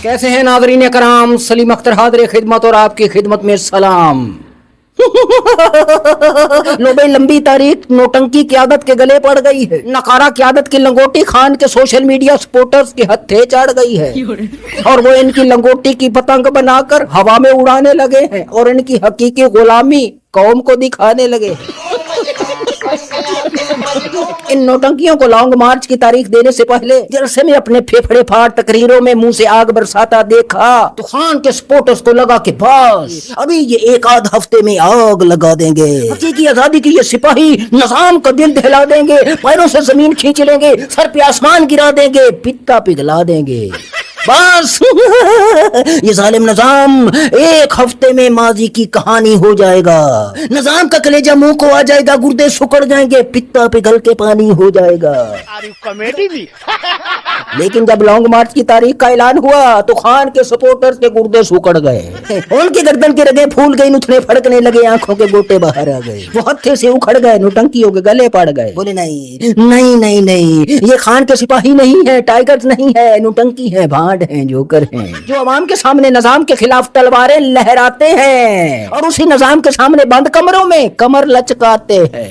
कैसे हैं नाज़रीन कराम, सलीम अख्तर हाज़िर खिदमत और आपकी खिदमत में सलाम। लो भाई, लंबी तारीख नोटंकी क़यादत के गले पड़ गई है। नकारा क़यादत की लंगोटी खान के सोशल मीडिया सपोर्टर्स के हत्थे चढ़ गई है और वो इनकी लंगोटी की पतंग बनाकर हवा में उड़ाने लगे हैं और इनकी हकीकी गुलामी कौम को दिखाने लगे। इन नौटंकियों को लॉन्ग मार्च की तारीख देने से पहले जलसे में अपने फेफड़े फाड़ तकरीरों में मुंह से आग बरसाता देखा तो खान के सपोर्टर्स को लगा कि बस अभी ये एक आध हफ्ते में आग लगा देंगे, हकीकी आजादी की ये सिपाही निजाम का दिल दहला देंगे, पैरों से जमीन खींच लेंगे, सर पे आसमान गिरा देंगे, पिता पिघला देंगे। बस ये जालिम निजाम एक हफ्ते में माजी की कहानी हो जाएगा। निजाम का कलेजा मुंह को आ जाएगा, गुर्दे सुकड़ जाएंगे, पित्ता पिघल के पानी हो जाएगा। कॉमेडी भी। लेकिन जब लॉन्ग मार्च की तारीख का ऐलान हुआ तो खान के सपोर्टर्स के गुर्दे सुकड़ गए, उनकी गर्दन के रगे फूल गई, नुथने फड़कने लगे, आंखों के गोटे बाहर आ गए, वो हत्थे से उखड़ गए, नौटंकियों के गले पड़ गए। बोले नहीं नहीं नहीं नहीं, ये खान के सिपाही नहीं है, टाइगर्स नहीं है, नौटंकी है, भांड हैं, जोकर हैं, जो अवाम के सामने निजाम के खिलाफ तलवारें लहराते हैं और उसी निजाम के सामने बंद कमरों में कमर लचकाते हैं।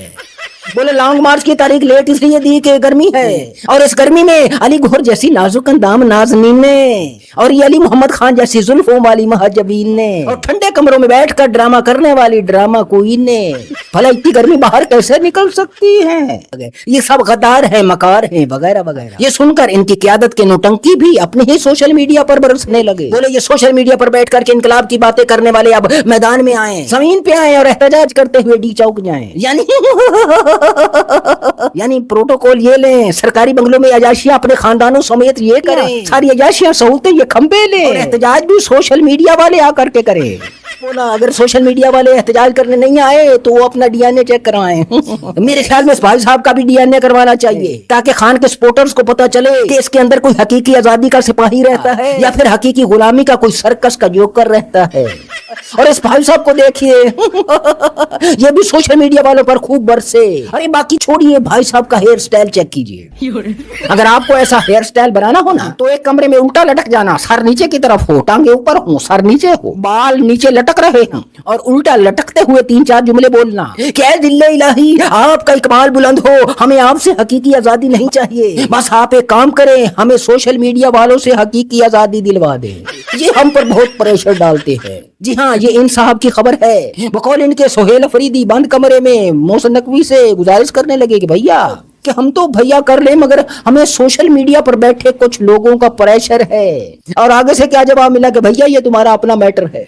बोले लॉन्ग मार्च की तारीख लेट इसलिए दी कि गर्मी है और इस गर्मी में अली घोर जैसी नाजुक अंदाम नाज़नीन ने और ये अली मोहम्मद खान जैसी जुल्फों वाली महजबीन ने और ठंडे कमरों में बैठकर ड्रामा करने वाली ड्रामा क्वीन ने, भला इतनी गर्मी बाहर कैसे निकल सकती है, ये सब गद्दार है, मकार है, वगैरह वगैरह। ये सुनकर इनकी क़यादत के नौटंकी भी अपने ही सोशल मीडिया पर बरसने लगे। बोले ये सोशल मीडिया पर बैठ कर के इनकलाब की बातें करने वाले अब मैदान में आए, जमीन पे आए और एहतजाज करते हुए डी चौक जाए। यानी प्रोटोकॉल ये लें, सरकारी बंगलों में अयाशियां अपने खानदानों समेत ये करें, सारी अयाशियां सहूलतें ये खंबे लें और एहतजाज भी सोशल मीडिया वाले आकर के करें। बोला अगर सोशल मीडिया वाले एहतजाज करने नहीं आए तो वो अपना डीएनए चेक करवाएं। मेरे ख्याल में भाई साहब का भी डीएनए करवाना चाहिए ताकि खान के सपोर्टर्स को पता चले कि इसके अंदर कोई हकीकी आजादी का सिपाही रहता है या फिर हकीकी गुलामी का कोई सर्कस का जोकर रहता है। और इस भाई साहब को देखिए, ये भी सोशल मीडिया वालों पर खूब बरसे। अरे बाकी छोड़िए, भाई साहब का हेयर स्टाइल चेक कीजिए। अगर आपको ऐसा हेयर स्टाइल बनाना हो ना तो एक कमरे में उल्टा लटक जाना, सर नीचे की तरफ हो, टांगे ऊपर हो, सर नीचे हो, बाल नीचे लटक रहे हैं और उल्टा लटकते हुए 3-4 जुमले बोलना, क्या दिल्ले इलाही आपका इकबाल बुलंद हो, हमें आपसे हकीकी आजादी नहीं चाहिए, बस आप एक काम करें, हमें सोशल मीडिया वालों से हकीकी आजादी दिलवा दें। ये हम पर बहुत प्रेशर डालते हैं। जी हाँ, ये इन साहब की खबर है। बकौल इनके सोहेल अफरीदी बंद कमरे में मोहसिन नकवी से गुजारिश करने लगे कि भैया कि हम तो भैया कर ले मगर हमें सोशल मीडिया पर बैठे कुछ लोगों का प्रेशर है। और आगे से क्या जवाब मिला कि भैया ये तुम्हारा अपना मैटर है।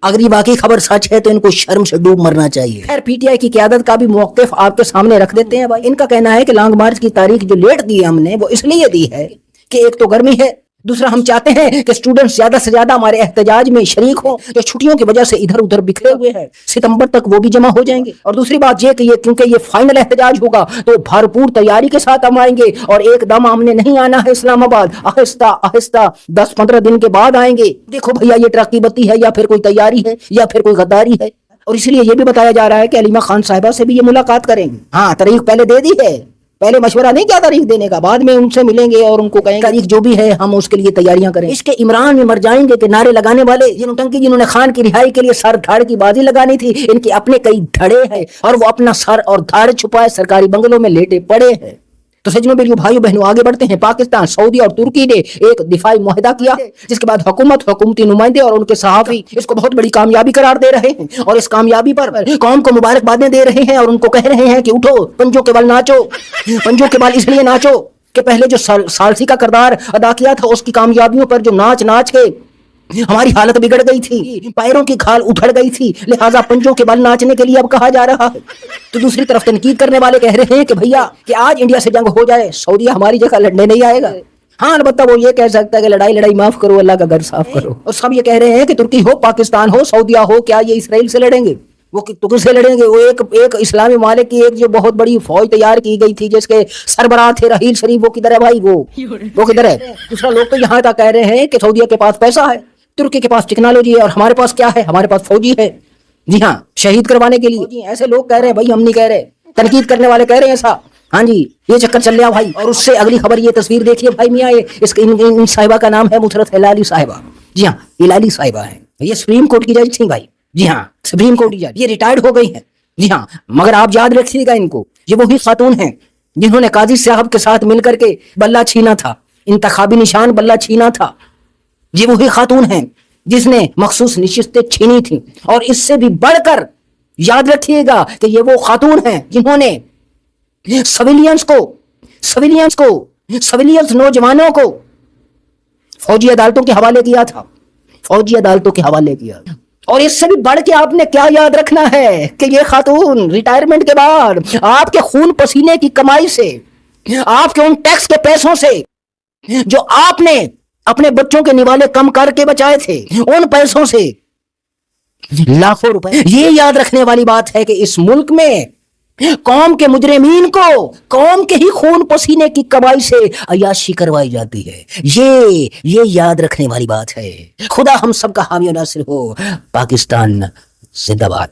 अगर ये बाकी खबर सच है तो इनको शर्म से डूब मरना चाहिए। खैर पीटीआई की क़यादत का भी मौक़िफ़ आपके सामने रख देते हैं भाई। इनका कहना है कि लॉन्ग मार्च की तारीख जो लेट दी है हमने वो इसलिए दी है कि एक तो गर्मी है, दूसरा हम चाहते हैं कि स्टूडेंट्स ज्यादा से ज्यादा हमारे एहतजाज में शरीक हों जो छुट्टियों की वजह से इधर उधर बिखरे हुए हैं, सितंबर तक वो भी जमा हो जाएंगे। और दूसरी बात ये कि ये क्योंकि ये फाइनल एहतजाज होगा तो भरपूर तैयारी के साथ हम आएंगे और एकदम हमने नहीं आना है इस्लामाबाद, आहिस्ता आहिस्ता 10-15 दिन के बाद आएंगे। देखो भैया ये ट्रक की बत्ती है या फिर कोई तैयारी है या फिर कोई गद्दारी है। और इसलिए ये भी बताया जा रहा है कि अलीमा खान साहिबा से भी ये मुलाकात करेंगे। हाँ, तारीख पहले दे दी है, पहले मशवरा नहीं किया तारीख देने का, बाद में उनसे मिलेंगे और उनको कहेंगे तारीख जो भी है हम उसके लिए तैयारियां करें। इसके इमरान में मर जाएंगे कि नारे लगाने वाले ये नौटंकी जिन्होंने खान की रिहाई के लिए सर धाड़ की बाजी लगानी थी, इनके अपने कई धड़े हैं और वो अपना सर और धाड़ छुपाए सरकारी बंगलों में लेटे पड़े हैं। तो सजनों मेरी भाइयों बहनों आगे बढ़ते हैं। पाकिस्तान, सऊदी और तुर्की ने एक दिफाई मुआहदा किया जिसके बाद हुकूमत, हुकूमती नुमाइंदे और उनके सहाफ़ी इसको बहुत बड़ी कामयाबी करार दे रहे हैं और इस कामयाबी पर कौम को मुबारकबादें दे रहे हैं और उनको कह रहे हैं कि उठो, पंजों के बल नाचो। पंजों के बल इसलिए नाचो कि पहले जो सालसी का किरदार अदा किया था उसकी कामयाबियों पर जो नाच नाच के हमारी हालत बिगड़ गई थी, पैरों की खाल उधड़ गई थी, लिहाजा पंजों के बल नाचने के लिए अब कहा जा रहा है। तो दूसरी तरफ तनकीद करने वाले कह रहे हैं कि भैया कि आज इंडिया से जंग हो जाए, सऊदी हमारी जगह लड़ने नहीं आएगा। हाँ, अलबत्ता वो ये कह सकता है कि लड़ाई लड़ाई माफ करो, अल्लाह का घर साफ करो। और सब ये कह रहे हैं कि तुर्की हो, पाकिस्तान हो, सऊदिया हो, क्या ये इसराइल से लड़ेंगे? वो तो किससे लड़ेंगे? वो एक इस्लामी मालिक की एक जो बहुत बड़ी फौज तैयार की गई थी जिसके सरबराह थे रहील शरीफ, वो किधर है भाई? वो किधर है? दूसरा लोग तो यहाँ तक कह रहे हैं कि सऊदिया के पास पैसा है, तुर्की के पास टेक्नोलॉजी है और हमारे पास क्या है? हमारे पास फौजी है। जी हाँ, शहीद करवाने के लिए। ऐसे लोग कह रहे हैं भाई, हम नहीं कह रहे, तनकीद करने वाले कह रहे हैं ऐसा। ہاں جی یہ چکر چل رہا بھائی. اور اس سے اگلی خبر یہ تصویر دیکھیے بھائی میاں, ان صاحبہ کا نام ہے مسرت ہلالی صاحبہ. جی ہاں ہلالی صاحبہ ہیں, یہ سپریم کورٹ کی جج تھیں بھائی. جی ہاں سپریم کورٹ کی جج, یہ ریٹائرڈ ہو گئی ہیں. جی ہاں مگر آپ یاد رکھیے گا ان کو, یہ وہی خاتون ہیں جنہوں نے قاضی صاحب کے ساتھ مل کر کے بلہ چھینا تھا, انتخابی نشان بلہ چھینا تھا. یہ وہی خاتون ہیں جس نے مخصوص نشستیں چھینی تھیں. اور اس سے بھی بڑھ کر یاد رکھیے گا کہ یہ وہ خاتون ہیں جنہوں نے سویلینس نوجوانوں کو فوجی عدالتوں کے حوالے کیا تھا, فوجی عدالتوں کے حوالے کیا. اور اس سے بھی بڑھ کے آپ نے کیا یاد رکھنا ہے کہ یہ خاتون ریٹائرمنٹ کے بعد آپ کے خون پسینے کی کمائی سے, آپ کے ان ٹیکس کے پیسوں سے جو آپ نے اپنے بچوں کے نوالے کم کر کے بچائے تھے, ان پیسوں سے لاکھوں روپے. یہ یاد رکھنے والی بات ہے کہ اس ملک میں قوم کے مجرمین کو قوم کے ہی خون پسینے کی کمائی سے عیاشی کروائی جاتی ہے. یہ یاد رکھنے والی بات ہے. خدا ہم سب کا حامی و ناصر ہو. پاکستان زندہ باد.